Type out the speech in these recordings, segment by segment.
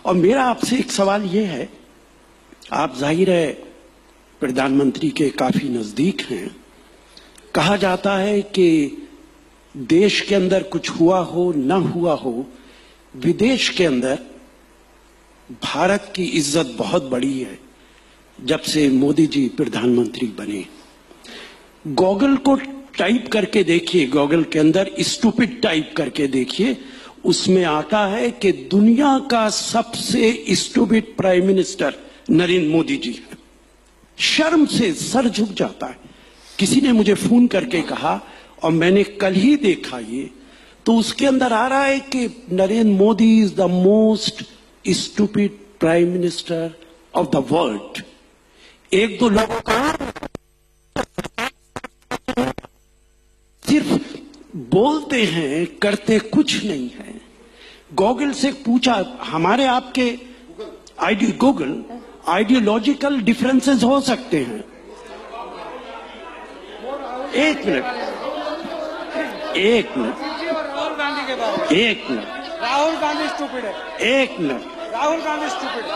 और मेरा आपसे एक सवाल ये है, आप जाहिर है प्रधानमंत्री के काफी नजदीक हैं। कहा जाता है कि देश के अंदर कुछ हुआ हो न हुआ हो, विदेश के अंदर भारत की इज्जत बहुत बड़ी है जब से मोदी जी प्रधानमंत्री बने। गूगल को टाइप करके देखिए, गूगल के अंदर स्टूपिड टाइप करके देखिए, उसमें आता है कि दुनिया का सबसे stupid prime minister Narendra Modi ji है। शर्म से सर झुक जाता है। किसी ने मुझे फोन करके कहा, और मैंने कल ही देखा ये, तो उसके अंदर आ रहा है कि Narendra Modi is the most stupid prime minister of the world. एक दो लोगों का सिर्फ बोलते हैं, करते कुछ नहीं है। गूगल से पूछा, हमारे आपके गूगल आइडियोलॉजिकल डिफरेंसेस हो सकते हैं। एक मिनट राहुल गांधी के बारे में, एक मिनट। राहुल गांधी स्टूपिड है। एक मिनट। राहुल गांधी स्टूपिड है।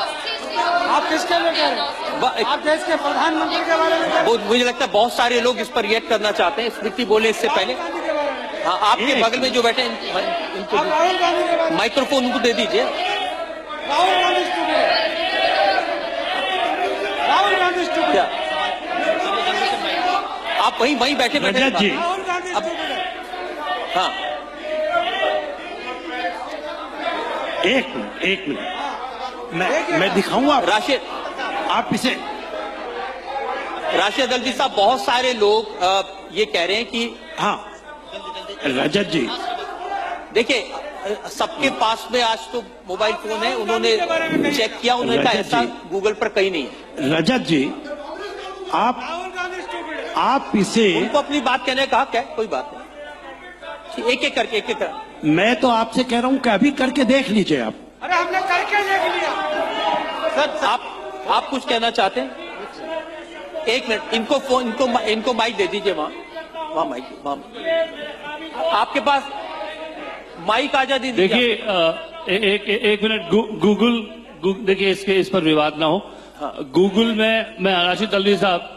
आप किसके लिए कह रहे हैं? आप देश के प्रधानमंत्री के बारे में कह रहे हैं? मुझे लगता है बहुत सारे लोग इस पर रिएक्ट करना चाहते हैं। स्मृति बोले इससे पहले। हाँ, आपके बगल में जो बैठे हैं इनको राहुल गांधी के बारे में माइक्रोफोन उनको दे दीजिए। राहुल गांधी स्टूपिड है। राहुल गांधी स्टूपिड है। आप वहीं बैठे रजत जी, राहुल गांधी स्टूपिड है। हाँ, एक मिनट मैं दिखाऊंगा राशिद, आप इसे। राशिद अल्वी साहब, बहुत सारे लोग ये कह रहे हैं कि हाँ रजत जी, देखिए सबके पास में आज तो मोबाइल फोन है, उन्होंने चेक किया, उन्होंने कहा ऐसा गूगल पर कहीं नहीं है। रजत जी, आप इसे, उनको अपनी बात कहने का हक है, कोई बात नहीं। एक एक करके मैं तो आपसे कह रहा हूं कि अभी करके देख लीजिए आप। अरे हमने करके देख लिया। सर, आप कुछ कहना चाहते हैं? एक मिनट, इनको माइक दे दीजिए। वहाँ माइक, वहाँ आपके पास माइक आ जा दीजिए। देखिए एक मिनट, गूगल देखिए, इस पर विवाद ना हो। गूगल में मैं राशिद अल्वी साहब,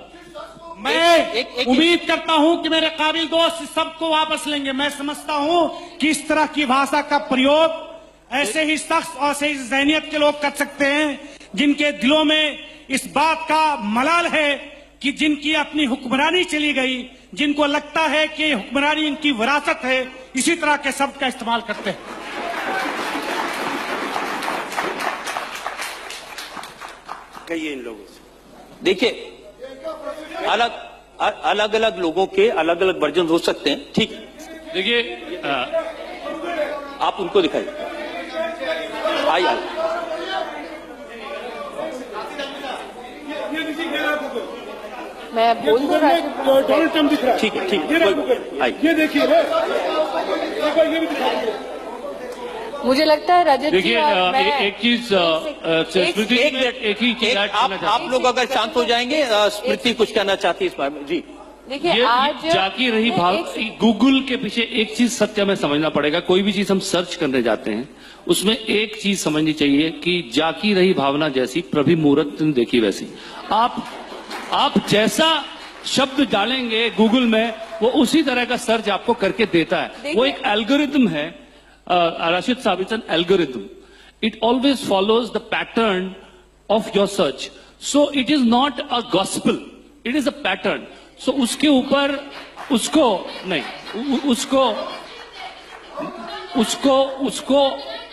मैं उम्मीद करता हूं कि मेरे काबिल दोस्त इस सबको वापस लेंगे। मैं समझता हूं कि इस तरह की भाषा का प्रयोग ऐसे ही शख्स और ऐसे ही ज़हनियत के लोग कर सकते हैं जिनके दिलों में इस बात का मलाल है कि जिनकी अपनी हुक्मरानी चली गई, जिनको लगता है कि हुक्मरानी इनकी विरासत है, इसी तरह के शब्द का इस्तेमाल करते हैं। कहिए इन लोगों से। देखिए, अलग अलग लोगों के अलग अलग वर्जन हो सकते हैं, ठीक है। देखिए आप उनको दिखाइए। आइए मैं बोल दे रहा हूँ। डोनाल्ड ट्रम्प दिख रहा है। ठीक है, ये देखिए, ये भी दिखाइए। मुझे लगता है रजत जी, देखिए और मैं एक चीज स्मृति, एक ही चीज ऐड करना चाहता आप लोग अगर शांत हो जाएंगे, स्मृति कुछ कहना चाहती है इस बारे में। जी देखिए, ये आज जाकी रही भाव, गूगल के पीछे एक चीज सत्य में समझना पड़ेगा। कोई भी चीज हम सर्च करने जाते हैं, उसमें एक चीज समझनी चाहिए कि जाकी रही भावना जैसी प्रभि मुहूर्त देखी वैसी। आप जैसा शब्द डालेंगे गूगल में, वो उसी तरह का सर्च आपको करके देता है। वो एक एल्गोरिथम है। राशिद साहब, it's an algorithm. It always follows the pattern of your search. So it is not a gospel. It is a pattern. So उसके ऊपर उसको नहीं, उसको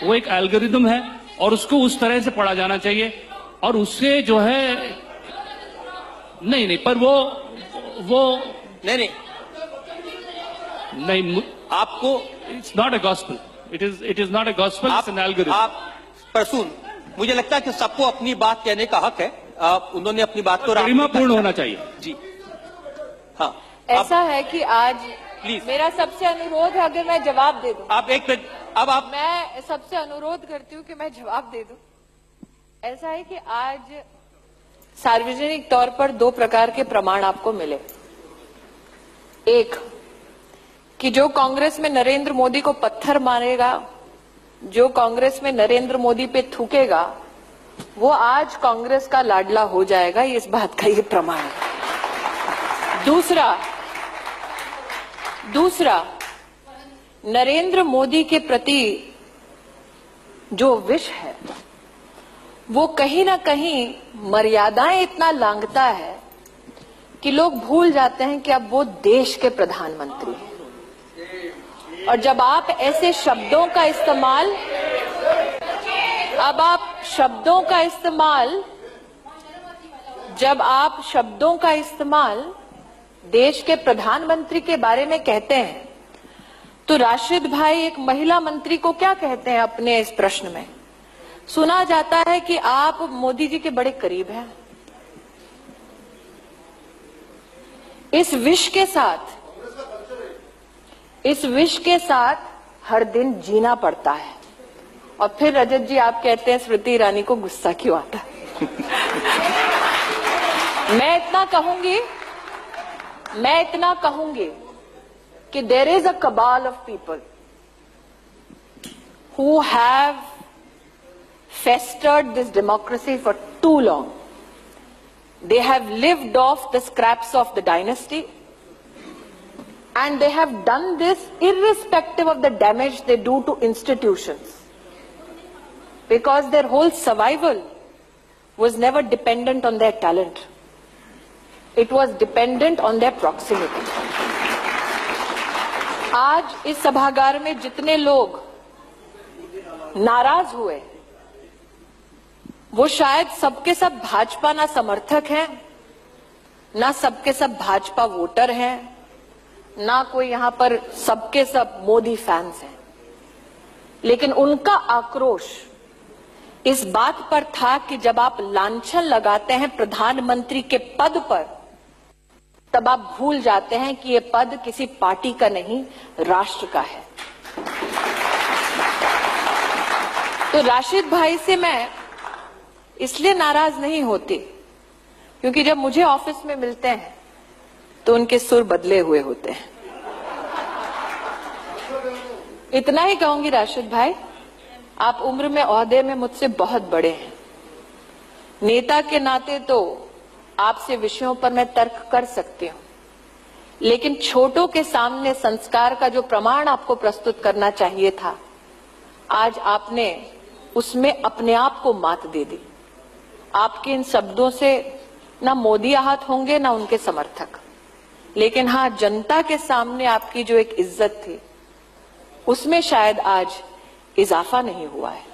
वो एक एल्गोरिथम है और उसको उस तरह से पढ़ा जाना चाहिए। और उससे जो है नहीं पर वो नहीं आपको it's not a gospel. It is not a gospel, it's an algorithm. आप परसून, मुझे लगता है कि सबको अपनी बात कहने का हक है। उन्होंने अपनी बात को गरिमापूर्ण होना चाहिए। जी हाँ, ऐसा है कि आज प्लीज मेरा सबसे अनुरोध है, अगर मैं जवाब दे दूं। आप एक मिनट, अब आप, मैं सबसे अनुरोध करती हूँ कि मैं जवाब दे दूं। ऐसा है कि आज सार्वजनिक तौर पर दो प्रकार के प्रमाण आपको मिले। एक कि जो कांग्रेस में नरेंद्र मोदी को पत्थर मारेगा जो कांग्रेस में नरेंद्र मोदी पे थूकेगा वो आज कांग्रेस का लाडला हो जाएगा, इस बात का ये प्रमाण है। दूसरा नरेंद्र मोदी के प्रति जो विष है वो कहीं ना कहीं मर्यादाएं इतना लांघता है कि लोग भूल जाते हैं कि अब वो देश के प्रधानमंत्री हैं। और जब आप ऐसे शब्दों का इस्तेमाल जब आप शब्दों का इस्तेमाल देश के प्रधानमंत्री के बारे में कहते हैं तो राशिद भाई एक महिला मंत्री को क्या कहते हैं अपने इस प्रश्न में? सुना जाता है कि आप मोदी जी के बड़े करीब हैं। इस विष के साथ हर दिन जीना पड़ता है। और फिर रजत जी आप कहते हैं स्मृति ईरानी को गुस्सा क्यों आता है? मैं इतना कहूंगी कि there is a cabal of people who have festered this democracy for too long. They have lived off the scraps of the dynasty, and they have done this irrespective of the damage they do to institutions, because their whole survival was never dependent on their talent. It was dependent on their proximity. आज इस सभागार में जितने लोग नाराज हुए वो शायद सबके सब भाजपा ना समर्थक हैं, ना सबके सब भाजपा वोटर हैं, ना कोई यहां पर सबके सब मोदी फैंस हैं। लेकिन उनका आक्रोश इस बात पर था कि जब आप लांछन लगाते हैं प्रधानमंत्री के पद पर, तब आप भूल जाते हैं कि ये पद किसी पार्टी का नहीं, राष्ट्र का है। तो राशिद भाई से मैं इसलिए नाराज नहीं होती क्योंकि जब मुझे ऑफिस में मिलते हैं तो उनके सुर बदले हुए होते हैं। इतना ही कहूंगी राशिद भाई, आप उम्र में ओहदे में मुझसे बहुत बड़े हैं। नेता के नाते तो आपसे विषयों पर मैं तर्क कर सकती हूं, लेकिन छोटों के सामने संस्कार का जो प्रमाण आपको प्रस्तुत करना चाहिए था, आज आपने उसमें अपने आप को मात दे दी। आपके इन शब्दों से ना मोदी आहत होंगे ना उनके समर्थक, लेकिन हाँ, जनता के सामने आपकी जो एक इज्जत थी उसमें शायद आज इजाफा नहीं हुआ है।